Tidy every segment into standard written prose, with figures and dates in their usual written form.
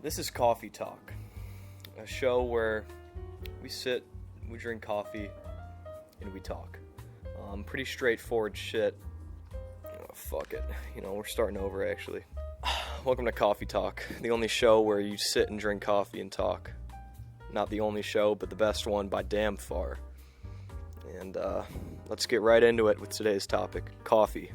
This is Coffee Talk, a show where we sit, we drink coffee, and we talk. Pretty straightforward shit. Oh, fuck it. We're starting over, actually. Welcome to Coffee Talk, the only show where you sit and drink coffee and talk. Not the only show, but the best one by damn far. And let's get right into it with today's topic, coffee.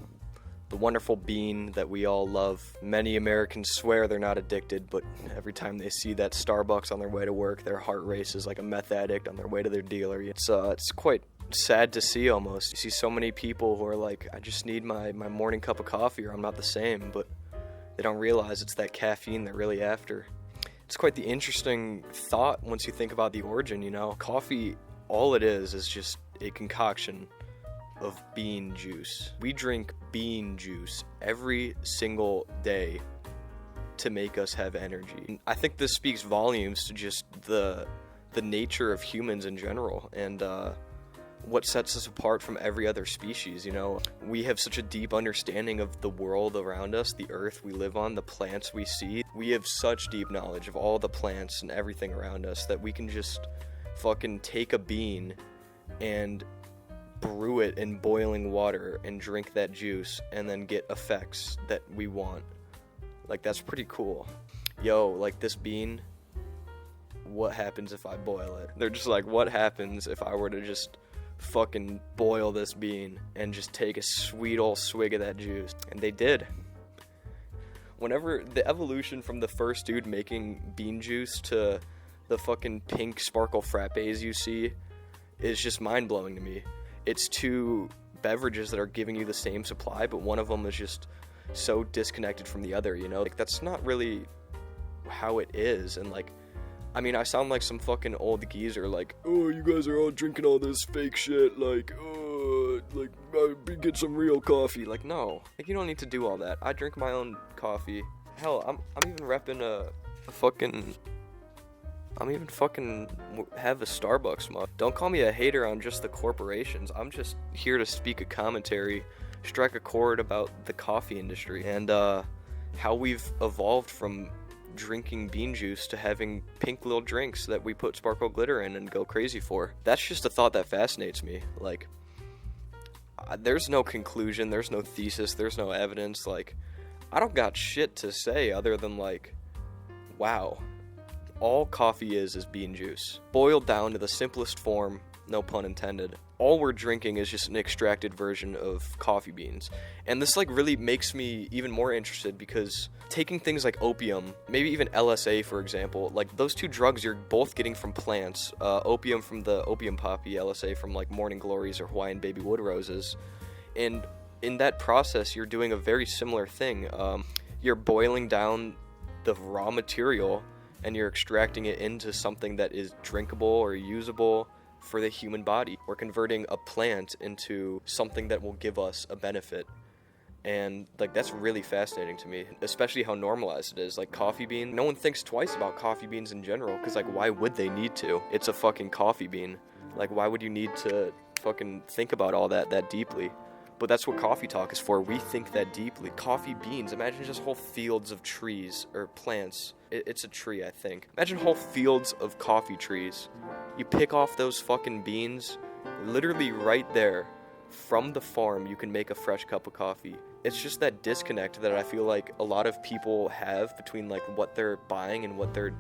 The wonderful bean that we all love. Many Americans swear they're not addicted, but every time they see that Starbucks on their way to work, their heart races like a meth addict on their way to their dealer. It's quite sad to see almost. You see so many people who are like, I just need my morning cup of coffee or I'm not the same, but they don't realize it's that caffeine they're really after. It's quite the interesting thought once you think about the origin, Coffee, all it is just a concoction of bean juice. We drink bean juice every single day to make us have energy. And I think this speaks volumes to just the nature of humans in general and what sets us apart from every other species. We have such a deep understanding of the world around us, the earth we live on, the plants we see. We have such deep knowledge of all the plants and everything around us that we can just fucking take a bean and brew it in boiling water and drink that juice and then get effects that we want. That's pretty cool. This bean, what happens if I boil it? They're just like, what happens if I were to just fucking boil this bean and just take a sweet old swig of that juice? And they did. Whenever the evolution from the first dude making bean juice to the fucking pink sparkle frappes you see is just mind-blowing to me. It's two beverages that are giving you the same supply, but one of them is just so disconnected from the other, that's not really how it is. And I sound like some fucking old geezer, oh, you guys are all drinking all this fake shit, get some real coffee. No, you don't need to do all that. I drink my own coffee. Hell, I'm even repping I'm even fucking have a Starbucks mug. Don't call me a hater on just the corporations. I'm just here to speak a commentary, strike a chord about the coffee industry and how we've evolved from drinking bean juice to having pink little drinks that we put sparkle glitter in and go crazy for. That's just a thought that fascinates me. There's no conclusion, there's no thesis, there's no evidence. I don't got shit to say other than wow. All coffee is bean juice. Boiled down to the simplest form, no pun intended. All we're drinking is just an extracted version of coffee beans. And this really makes me even more interested because taking things like opium, maybe even LSA for example, those two drugs you're both getting from plants, opium from the opium poppy, LSA from morning glories or Hawaiian baby wood roses. And in that process you're doing a very similar thing. You're boiling down the raw material and you're extracting it into something that is drinkable or usable for the human body. We're converting a plant into something that will give us a benefit. And that's really fascinating to me, especially how normalized it is. Coffee bean, no one thinks twice about coffee beans in general, because why would they need to? It's a fucking coffee bean. Why would you need to fucking think about all that deeply? But that's what Coffee Talk is for. We think that deeply. Coffee beans. Imagine just whole fields of trees or plants. It's a tree, I think. Imagine whole fields of coffee trees. You pick off those fucking beans. Literally right there from the farm, you can make a fresh cup of coffee. It's just that disconnect that I feel a lot of people have between what they're buying and what they're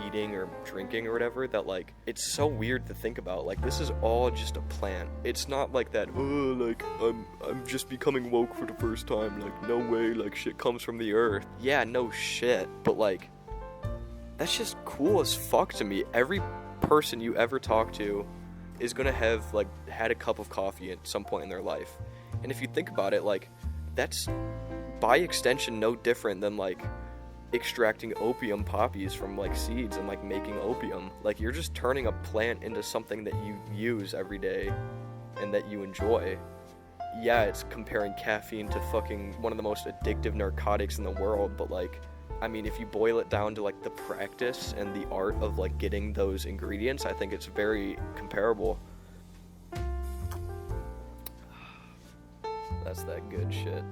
eating or drinking or whatever, that it's so weird to think about. This is all just a plant. It's not that I'm just becoming woke for the first time, no way, shit comes from the earth. Yeah, no shit, but that's just cool as fuck to me. Every person you ever talk to is gonna have had a cup of coffee at some point in their life. And if you think about it, that's by extension no different than extracting opium poppies from seeds and making opium. You're just turning a plant into something that you use every day and that you enjoy. Yeah, it's comparing caffeine to fucking one of the most addictive narcotics in the world, but if you boil it down to the practice and the art of getting those ingredients, I think it's very comparable. That's that good shit.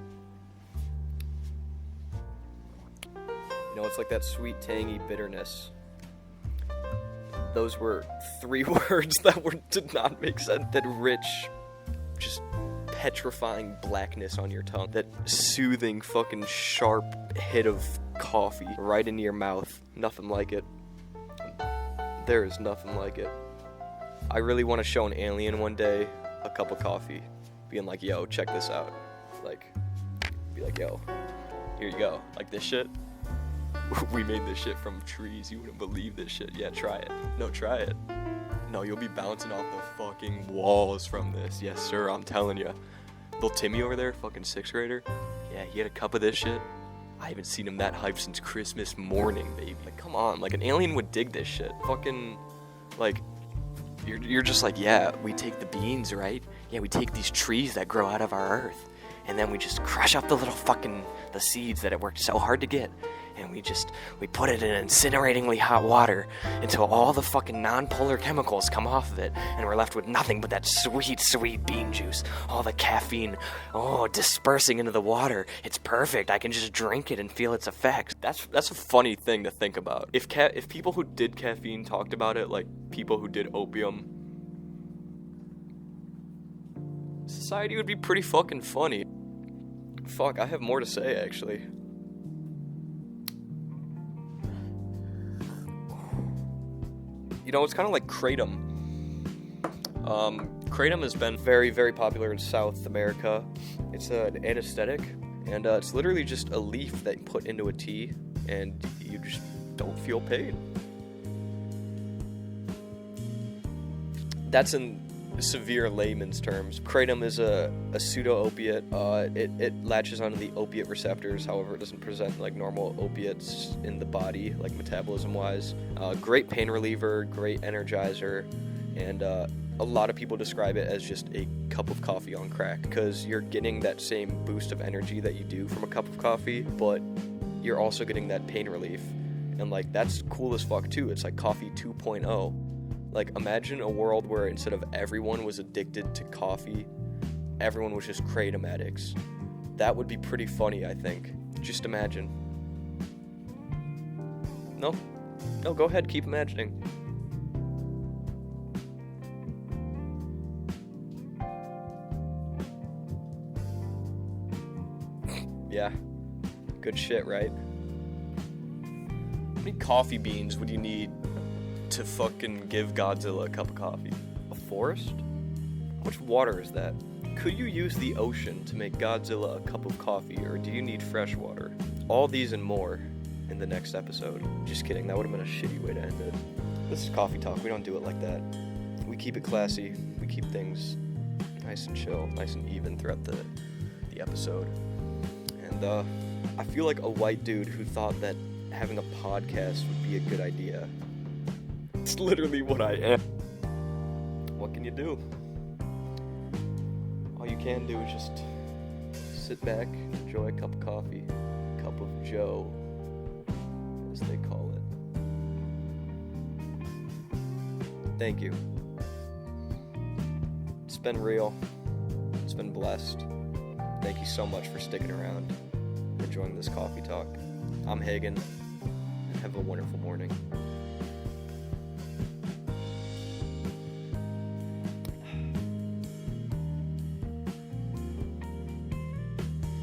It's like that sweet, tangy bitterness. Those were 3 words that did not make sense. That rich, just petrifying blackness on your tongue. That soothing, fucking sharp hit of coffee right into your mouth. Nothing like it. There is nothing like it. I really want to show an alien one day a cup of coffee, being like, yo, check this out. Like, be like, yo, here you go. Like this shit. We made this shit from trees. You wouldn't believe this shit. Yeah, try it. No, try it. No, you'll be bouncing off the fucking walls from this. Yes, sir, I'm telling you. Little Timmy over there, fucking 6th grader. Yeah, he had a cup of this shit. I haven't seen him that hyped since Christmas morning, baby. Like, come on. Like, an alien would dig this shit. Fucking, like, you're just like, yeah, we take the beans, right? Yeah, we take these trees that grow out of our earth. And then we just crush up the little fucking, the seeds that it worked so hard to get. And we put it in incineratingly hot water until all the fucking non-polar chemicals come off of it, and we're left with nothing but that sweet, sweet bean juice. All the caffeine, dispersing into the water. It's perfect. I can just drink it and feel its effects. That's a funny thing to think about. If people who did caffeine talked about it like people who did opium, society would be pretty fucking funny. Fuck, I have more to say, actually. It's kind of like kratom. Kratom has been very, very popular in South America. It's an anesthetic, and it's literally just a leaf that you put into a tea, and you just don't feel pain. That's in severe layman's terms. Kratom is a pseudo-opiate. It latches onto the opiate receptors, however it doesn't present like normal opiates in the body, like metabolism-wise. Great pain reliever, great energizer, and a lot of people describe it as just a cup of coffee on crack, because you're getting that same boost of energy that you do from a cup of coffee, but you're also getting that pain relief. And like, that's cool as fuck too. It's like coffee 2.0. Like, imagine a world where instead of everyone was addicted to coffee, everyone was just kratom addicts. That would be pretty funny, I think. Just imagine. No, go ahead, keep imagining. Yeah, good shit, right? How many coffee beans would you need to fucking give Godzilla a cup of coffee? A forest? How much water is that? Could you use the ocean to make Godzilla a cup of coffee, or do you need fresh water? All these and more in the next episode. Just kidding, that would have been a shitty way to end it. This is Coffee Talk, we don't do it like that. We keep it classy, we keep things nice and chill, nice and even throughout the episode. And I feel like a white dude who thought that having a podcast would be a good idea. It's literally what I am. What can you do? All you can do is just sit back, enjoy a cup of coffee, cup of joe, as they call it. Thank you. It's been real. It's been blessed. Thank you so much for sticking around, enjoying this coffee talk. I'm Hagen. Have a wonderful morning.